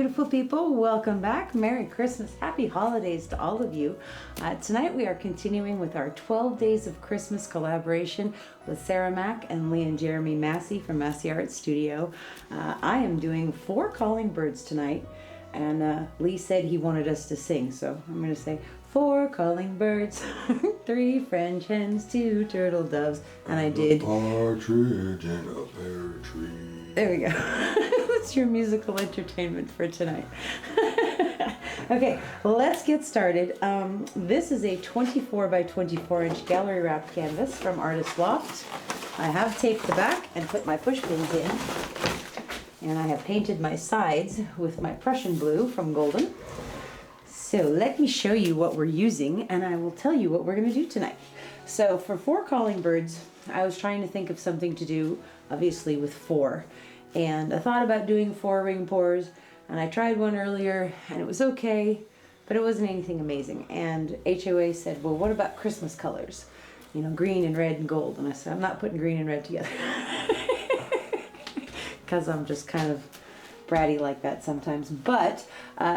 beautiful people. Welcome back. Merry Christmas. Happy holidays to all of you. Tonight we are continuing with our 12 Days of Christmas collaboration with Sarah Mack and Lee Jeremy Masse from Masse Art Studio. I am doing 4 calling birds tonight, and Lee said he wanted us to sing, so I'm going to say 4 calling birds, 3 French hens, 2 turtle doves, and I did Partridge in a pear tree. There we go. That's your musical entertainment for tonight. Okay, let's get started. This is a 24 by 24 inch gallery wrapped canvas from Artist Loft. I have taped the back and put my push pins in, and I have painted my sides with my Prussian Blue from Golden. So let me show you what we're using, and I will tell you what we're going to do tonight. So for 4 calling birds, I was trying to think of something to do, obviously with 4. And I thought about doing 4 ring pours, and I tried one earlier, and it was okay, but it wasn't anything amazing. And HOA said, well, what about Christmas colors? You know, green and red and gold. And I said, I'm not putting green and red together. Because I'm just kind of bratty like that sometimes. But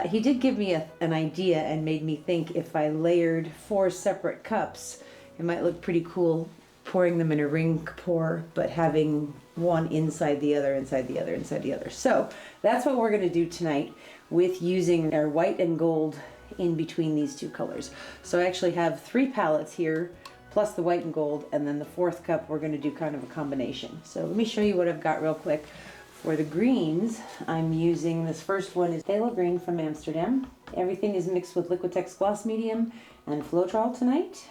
he did give me an idea and made me think if I layered 4 separate cups, it might look pretty cool pouring them in a ring pour, but having one inside the other, inside the other, inside the other. So that's what we're going to do tonight with using our white and gold in between these 2 colors. So I actually have 3 palettes here, plus the white and gold, and then the 4th cup we're going to do kind of a combination. So let me show you what I've got real quick. For the greens, I'm using, this first one is Pthalo Green from Amsterdam. Everything is mixed with Liquitex Gloss Medium and Floetrol tonight.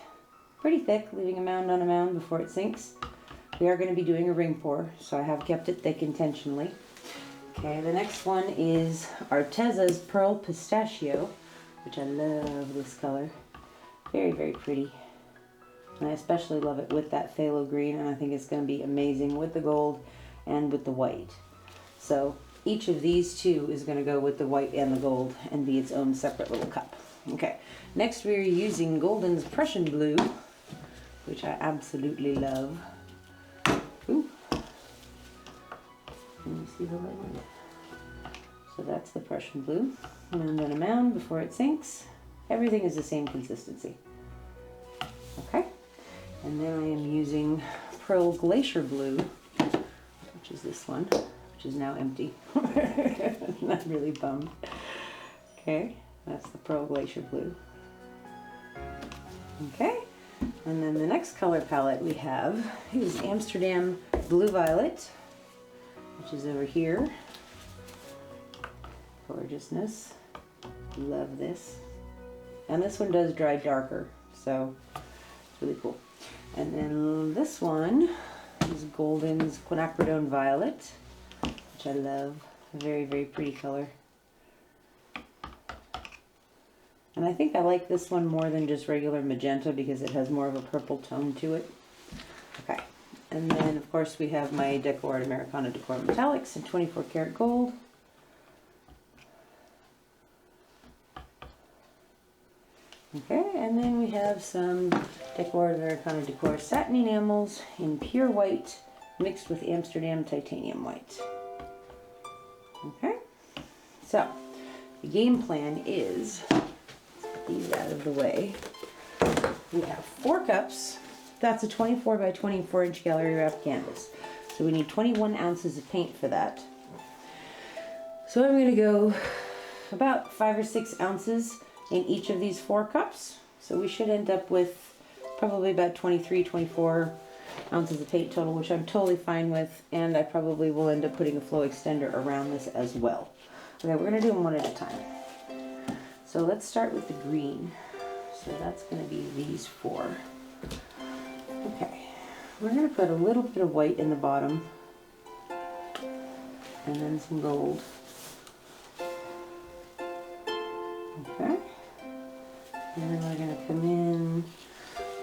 Pretty thick, leaving a mound on a mound before it sinks. We are going to be doing a ring pour, so I have kept it thick intentionally. Okay, the next one is Arteza's Pearl Pistachio, which I love this color. Very, very pretty. And I especially love it with that phthalo green, and I think it's going to be amazing with the gold and with the white. So each of these 2 is going to go with the white and the gold and be its own separate little cup. Okay, next we're using Golden's Prussian Blue, which I absolutely love. Ooh. Can you see the light on it? So that's the Prussian Blue. And then a mound before it sinks. Everything is the same consistency. Okay, and then I am using Pearl Glacier Blue, which is this one, which is now empty. Not really bummed. Okay, that's the Pearl Glacier Blue. Okay, and then the next color palette we have is Amsterdam Blue Violet, which is over here. Gorgeousness. Love this. And this one does dry darker, so it's really cool. And then this one is Golden's Quinacridone Violet, which I love. Very, very pretty color. And I think I like this one more than just regular magenta because it has more of a purple tone to it. Okay, and then of course we have my DecoArt Americana Decor Metallics in 24 karat gold. Okay, and then we have some DecoArt Americana Decor Satin Enamels in pure white mixed with Amsterdam titanium white. Okay, so the game plan is, these out of the way. We have 4 cups. That's a 24 by 24 inch gallery wrapped canvas. So we need 21 ounces of paint for that. So I'm going to go about 5 or 6 ounces in each of these 4 cups. So we should end up with probably about 23, 24 ounces of paint total, which I'm totally fine with. And I probably will end up putting a flow extender around this as well. Okay, we're going to do them one at a time. So let's start with the green. So that's going to be these 4. Okay, we're going to put a little bit of white in the bottom and then some gold. Okay, and then we're going to come in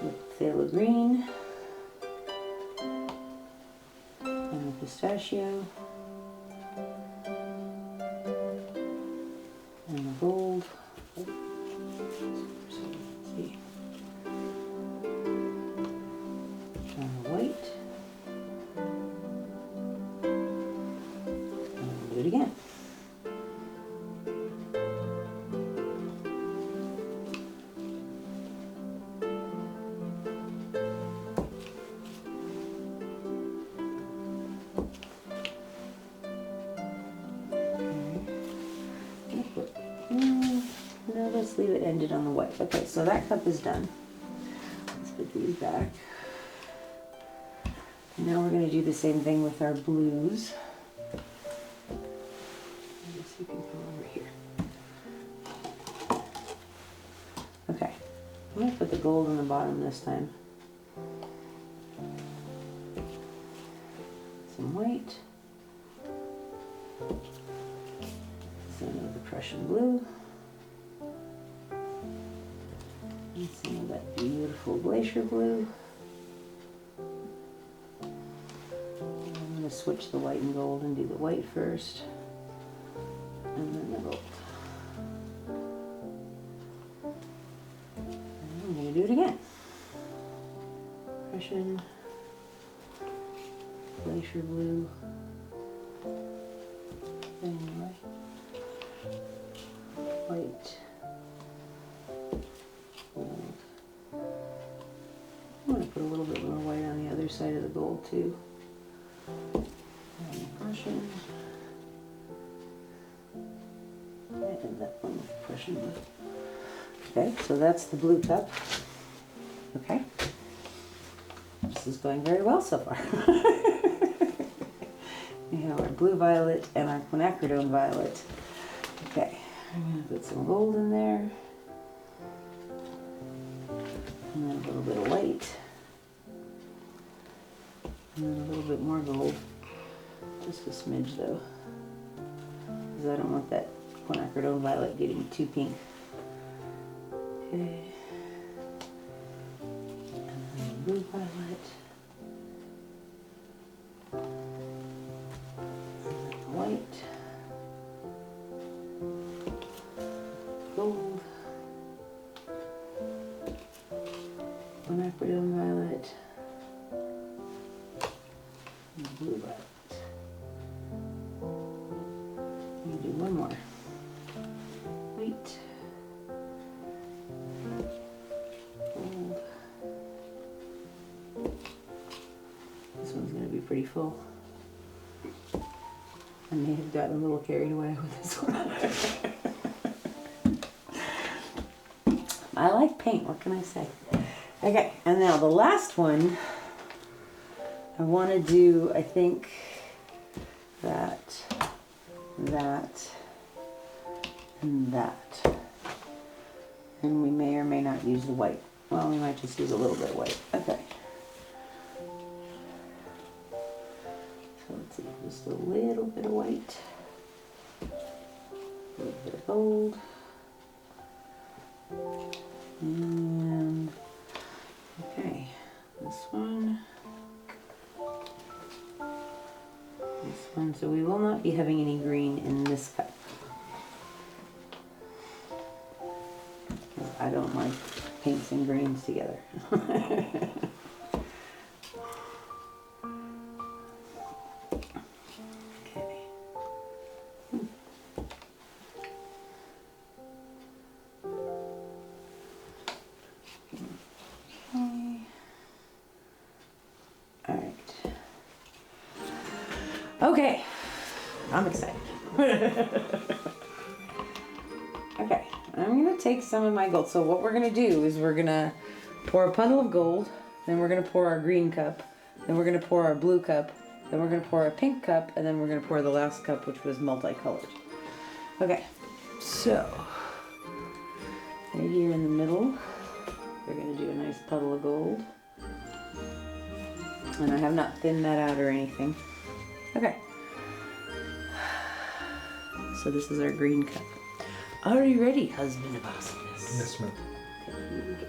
with Pthalo Green and the pistachio and the gold. And the white. And we'll do it again. Let's leave it ended on the white. Okay, so that cup is done. Let's put these back. Now we're going to do the same thing with our blues. I guess you can come over here. Okay, I'm going to put the gold on the bottom this time. Some white. Some of the Prussian Blue. And some of that beautiful Glacier Blue. I'm going to switch the white and gold and do the white first. And then the gold. And I'm going to do it again. Prussian, Glacier Blue, anyway, white, gold. I'm going to put a little bit more white on the other side of the gold too. And Prussian. And that one with Prussian Blue. Okay, so that's the blue cup. Okay. This is going very well so far. We have our blue violet and our Quinacridone Violet. Okay, I'm going to put some gold in there. And then a little bit of white. And then a little bit more gold. Just a smidge though. Because I don't want that Quinacridone Violet getting too pink. Okay. And then blue violet. And then white. Gold. Quinacridone Violet. And blue violet. Let me do one more. White. Gold. This one's going to be pretty full. I may have gotten a little carried away with this one. I like paint, what can I say? Okay, and now the last one, I want to do, I think, that, and that. And we may or may not use the white. Well, we might just use a little bit of white. Okay. So let's see, just a little bit of white. A little bit of gold. And, okay, this one. This one, so we will not be having any green in this cup. I don't like pinks and greens together. Okay. All right. Okay, I'm excited. Okay, I'm gonna take some of my gold. So what we're gonna do is we're gonna pour a puddle of gold, then we're gonna pour our green cup, then we're gonna pour our blue cup, then we're gonna pour our pink cup, and then we're gonna pour the last cup, which was multicolored. Okay, so right here in the middle, we're gonna do a nice puddle of gold. And I have not thinned that out or anything. Okay. So this is our green cup. Are you ready, husband of awesomeness? Yes, ma'am. Okay, here we go.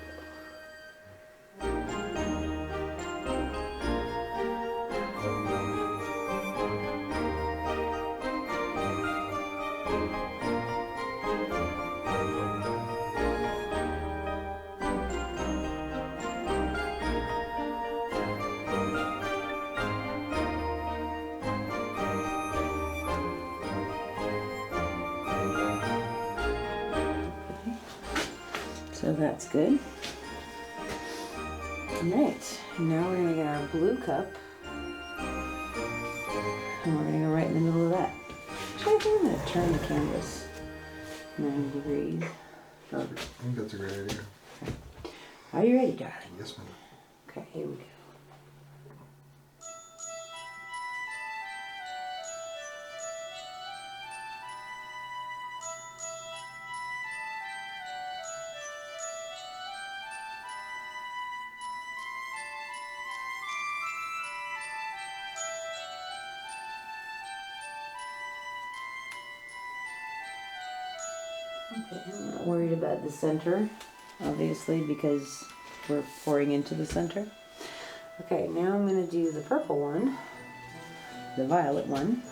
So that's good. Alright, now we're going to get our blue cup. And we're going to go right in the middle of that. Actually, I think I'm going to turn the canvas 90 degrees Perfect. I think that's a great idea. Are you ready, darling? Yes, ma'am. Okay, here we go. Okay, I'm not worried about the center, obviously, because we're pouring into the center. Okay, now I'm going to do the purple one, the violet one,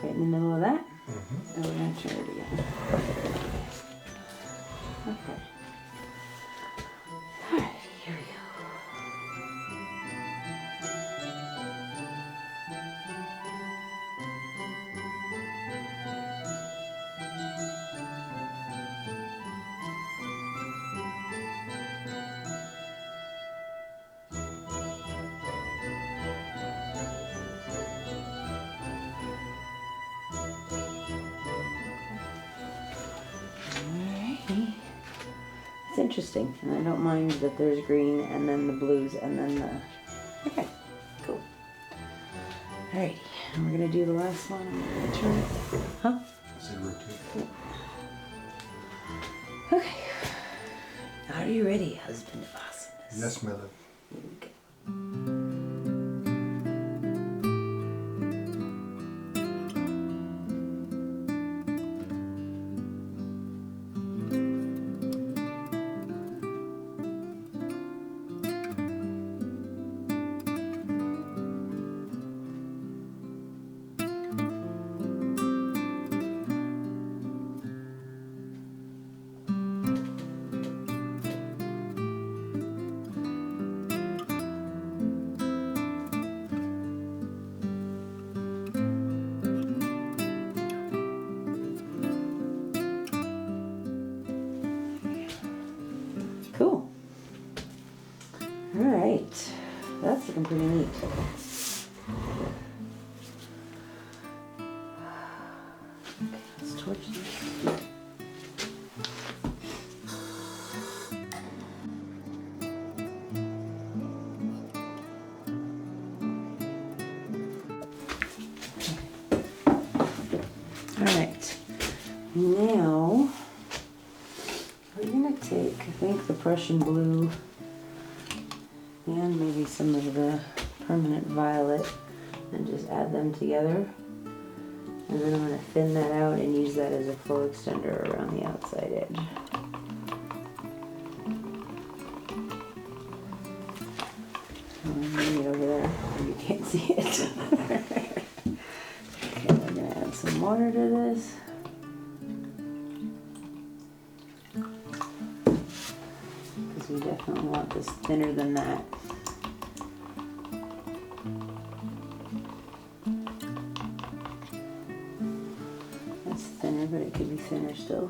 right in the middle of that. Mm-hmm. Oh, we're going to try it again. Okay. Alright, here we go. Alrighty. It's interesting, and I don't mind that there's green and then the blues and then the... Okay, cool. Alrighty, and we're gonna do the last one. I'm gonna turn it. Huh? I said rotate. Okay. Are you ready, husband of awesomeness? Yes, mother. Here we go. Cool. All right, that's looking pretty neat. Okay, let's torch this. All right, now we're gonna take, I think, the Prussian Blue and maybe some of the permanent violet and just add them together. And then I'm gonna thin that out and use that as a flow extender around the outside edge. Bring it over there where you can't see it. Okay, we're gonna add some water to this. Because we definitely want this thinner than that. That's thinner, but it could be thinner still.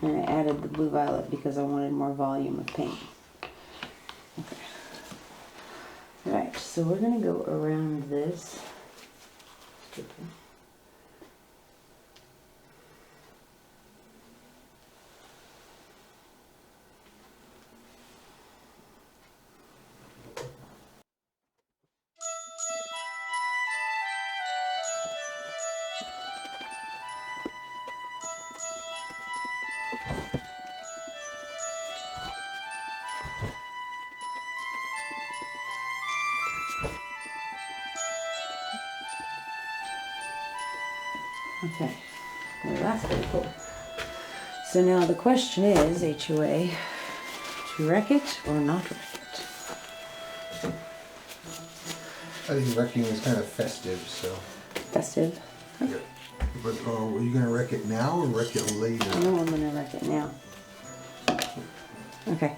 And I added the blue violet because I wanted more volume of paint. Okay. Alright, so we're going to go around this. Okay, well, that's pretty cool. So now the question is, HOA, to wreck it or not wreck it? I think wrecking is kind of festive, so. Festive. Yeah. But are you gonna wreck it now or wreck it later? No, I'm gonna wreck it now. Okay.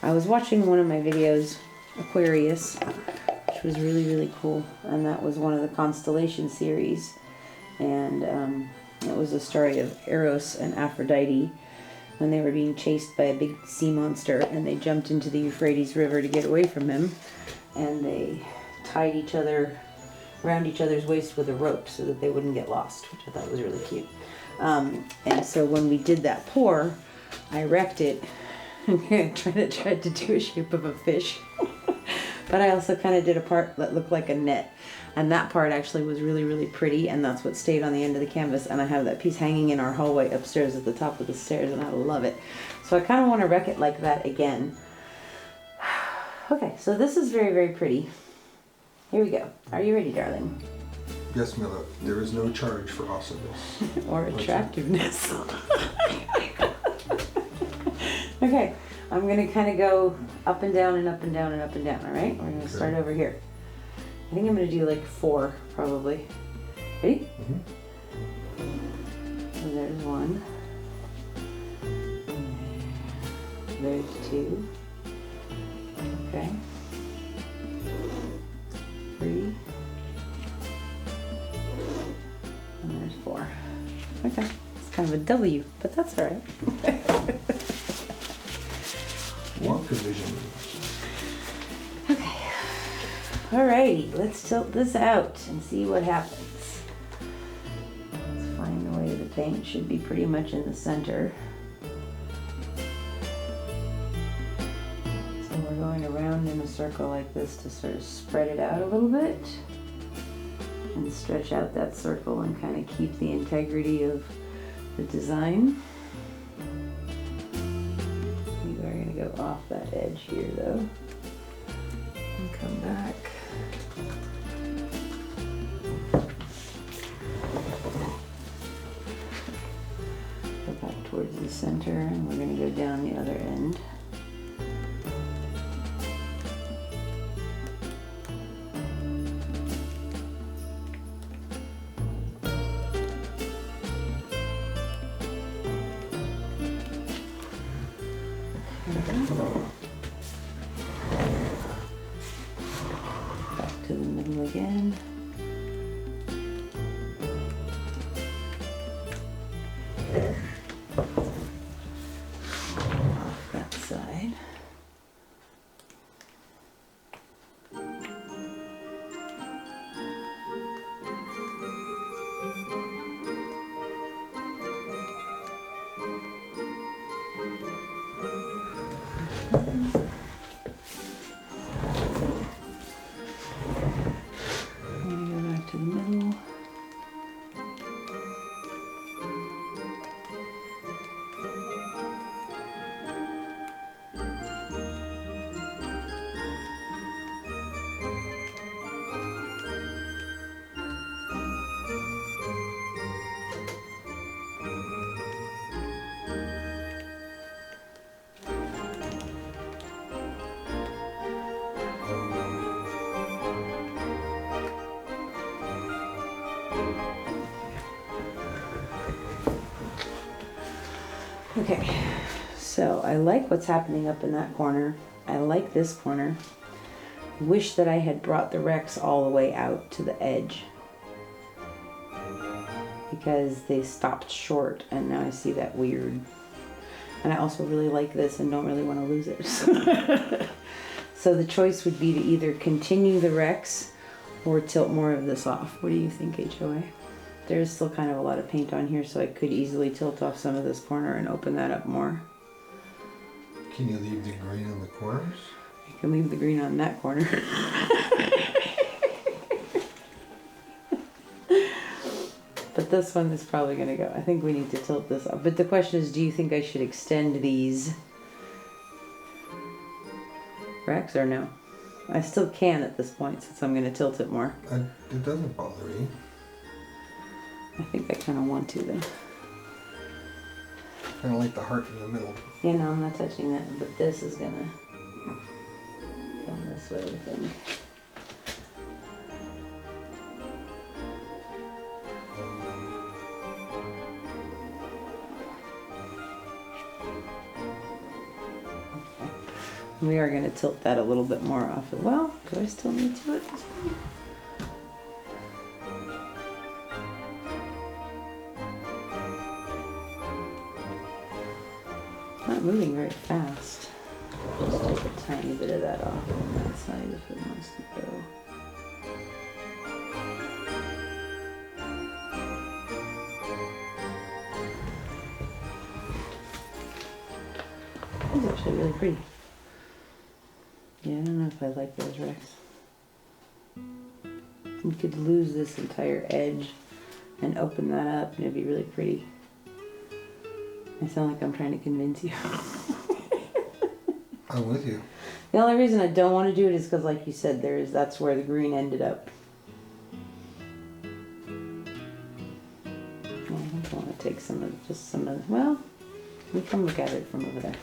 I was watching one of my videos, Aquarius, which was really, really cool. And that was one of the Constellation series. And it was a story of Eros and Aphrodite when they were being chased by a big sea monster, and they jumped into the Euphrates River to get away from him, and they tied each other around each other's waist with a rope so that they wouldn't get lost, which I thought was really cute. And so when we did that pour, I wrecked it. Tried to do a shape of a fish. But I also kind of did a part that looked like a net. And that part actually was really, really pretty, and that's what stayed on the end of the canvas. And I have that piece hanging in our hallway upstairs at the top of the stairs, and I love it. So I kind of want to wreck it like that again. Okay, so this is very, very pretty. Here we go. Are you ready, darling? Yes, Mila. There is no charge for awesomeness. Or attractiveness. Okay, I'm going to kind of go up and down and up and down and up and down, all right? We're going to start over here. I think I'm going to do like 4, probably. Ready? So there's 1. There's 2. Okay. 3. And there's 4. Okay. It's kind of a W, but that's all right. Wonka vision. Okay. Alrighty, let's tilt this out and see what happens. Let's find the way the paint should be pretty much in the center. So we're going around in a circle like this to sort of spread it out a little bit and stretch out that circle and kind of keep the integrity of the design. We are going to go off that edge here though and come back. Go back towards the center, and we're going to go down the other end. Back to the middle again. Off that side. Okay, so I like what's happening up in that corner. I like this corner. Wish that I had brought the Rex all the way out to the edge because they stopped short and now I see that weird. And I also really like this and don't really want to lose it. So the choice would be to either continue the Rex or tilt more of this off. What do you think, HOA? There's still kind of a lot of paint on here, so I could easily tilt off some of this corner and open that up more. Can you leave the green on the corners? You can leave the green on that corner. But this one is probably going to go. I think we need to tilt this up. But the question is, do you think I should extend these Rex or no? I still can at this point since I'm going to tilt it more. It doesn't bother me. I think I kind of want to though. Kind of like the heart in the middle. Yeah, no, I'm not touching that, but this is gonna come this way, I think. Okay. We are gonna tilt that a little bit more off. Well, do I still need to at this point? Moving very fast. Just take a tiny bit of that off on that side if it wants to go. It's actually really pretty. Yeah, I don't know if I like those Rex. You could lose this entire edge and open that up and it'd be really pretty. I sound like I'm trying to convince you. I'm with you. The only reason I don't want to do it is because, like you said, that's where the green ended up. Well, I don't want to take just some of, well, we can look at it from over there.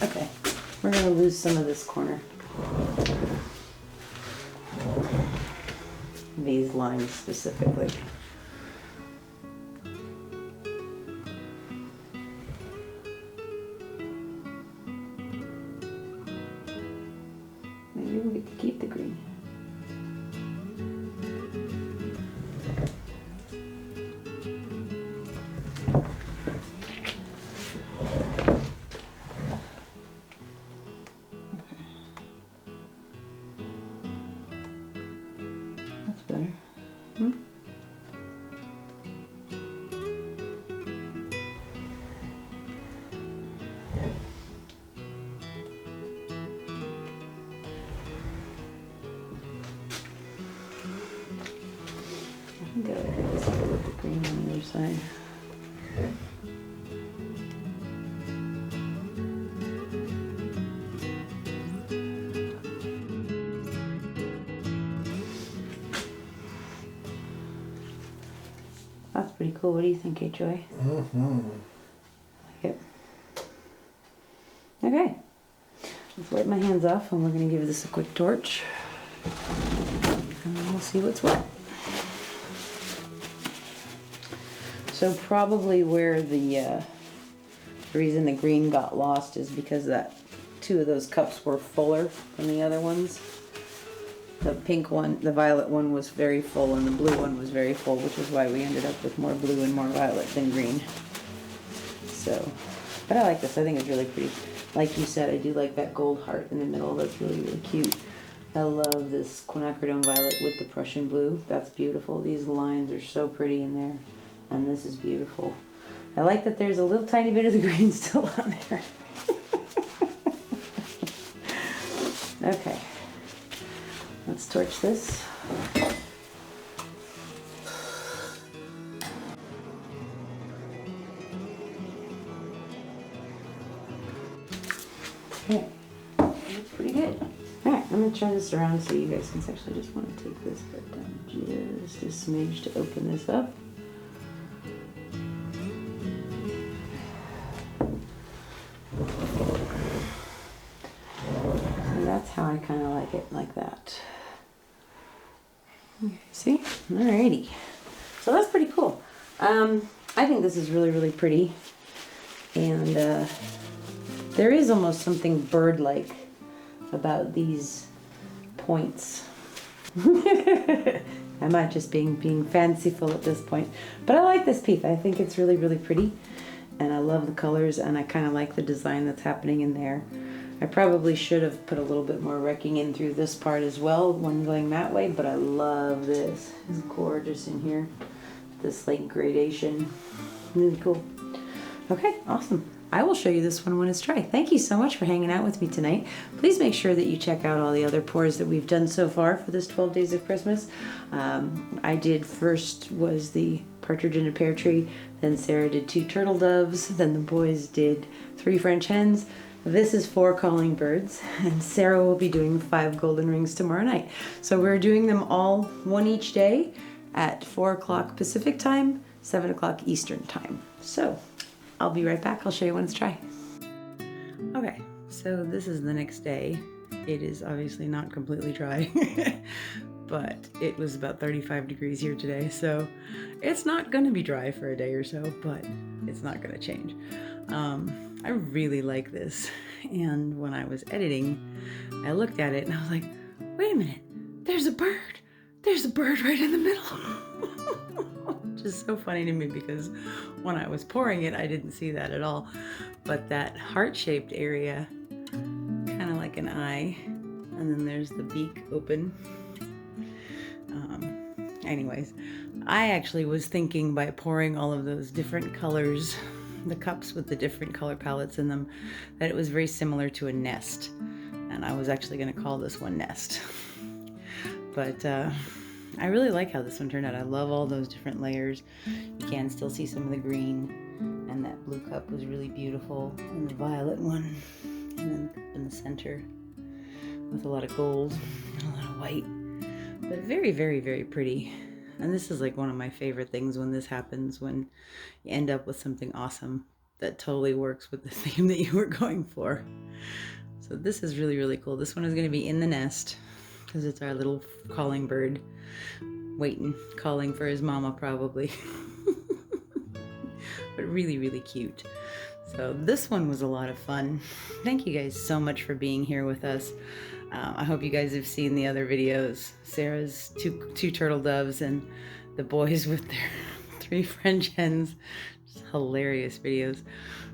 Okay, we're going to lose some of this corner. These lines specifically. Maybe we could keep the green. I think I would do this with the green on the other side. That's pretty cool. What do you think, Joy? Mm-hmm. Like it. Okay. Let's wipe my hands off and we're going to give this a quick torch. And we'll see what's what. So probably where the reason the green got lost is because two of those cups were fuller than the other ones. The pink one, the violet one was very full and the blue one was very full, which is why we ended up with more blue and more violet than green. So, but I like this. I think it's really pretty. Like you said, I do like that gold heart in the middle. That's really, really cute. I love this Quinacridone Violet with the Prussian Blue. That's beautiful. These lines are so pretty in there. And this is beautiful. I like that there's a little tiny bit of the green still on there. Okay. Let's torch this. Okay. That's pretty good. Alright, I'm going to turn this around so you guys can actually just want to take this bit down just a smidge to open this up. That's how I kind of like it, like that. Okay, see? Alrighty. So that's pretty cool. I think this is really, really pretty. And there is almost something bird-like about these points. I might just being fanciful at this point. But I like this piece. I think it's really, really pretty. And I love the colors, and I kind of like the design that's happening in there. I probably should have put a little bit more wrecking in through this part as well when going that way, but I love this. It's gorgeous in here. This like gradation. Really cool. Okay, awesome. I will show you this one when it's dry. Thank you so much for hanging out with me tonight. Please make sure that you check out all the other pours that we've done so far for this 12 Days of Christmas. I did first was the Partridge in a Pear Tree, then Sarah did 2 turtle doves, then the boys did 3 French hens. This is 4 calling birds, and Sarah will be doing 5 golden rings tomorrow night. So we're doing them all one each day at 4 o'clock Pacific time, 7 o'clock Eastern time. So I'll be right back. I'll show you when it's dry. Okay, so this is the next day. It is obviously not completely dry, but it was about 35 degrees here today, so it's not going to be dry for a day or so, but it's not going to change. I really like this, and when I was editing, I looked at it and I was like, wait a minute, there's a bird right in the middle. is so funny to me because when I was pouring it, I didn't see that at all. But that heart-shaped area, kind of like an eye, and then there's the beak open. Anyways, I actually was thinking by pouring all of those different colors, the cups with the different color palettes in them, that it was very similar to a nest. And I was actually going to call this one Nest. But I really like how this one turned out. I love all those different layers. You can still see some of the green, and that blue cup was really beautiful, and the violet one, and then the cup in the center with a lot of gold and a lot of white. But very, very, very pretty. And this is like one of my favorite things when this happens, when you end up with something awesome that totally works with the theme that you were going for. So this is really, really cool. This one is going to be in the nest because it's our little calling bird waiting, calling for his mama probably. But really, really cute. So this one was a lot of fun. Thank you guys so much for being here with us. I hope you guys have seen the other videos. Sarah's two turtle doves and the boys with their 3 French hens. Just hilarious videos.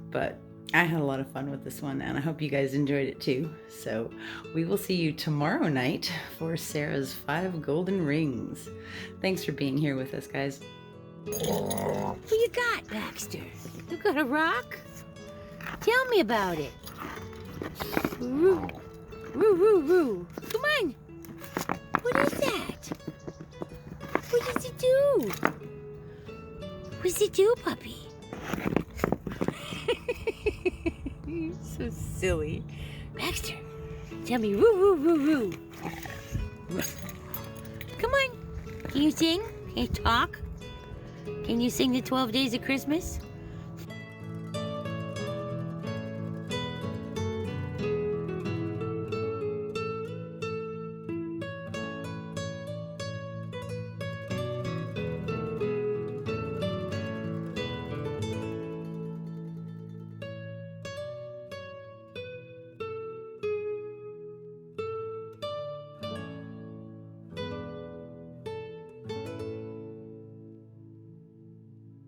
But I had a lot of fun with this one, and I hope you guys enjoyed it too. So we will see you tomorrow night for Sarah's 5 golden rings. Thanks for being here with us, guys. What you got, Baxter? You got a rock? Tell me about it. Roo, roo, roo, roo. Come on. What is that? What does it do? What does it do, puppy? You're so silly. Baxter, tell me roo, roo, roo, roo. Come on. Can you sing? Can you talk? Can you sing the 12 Days of Christmas?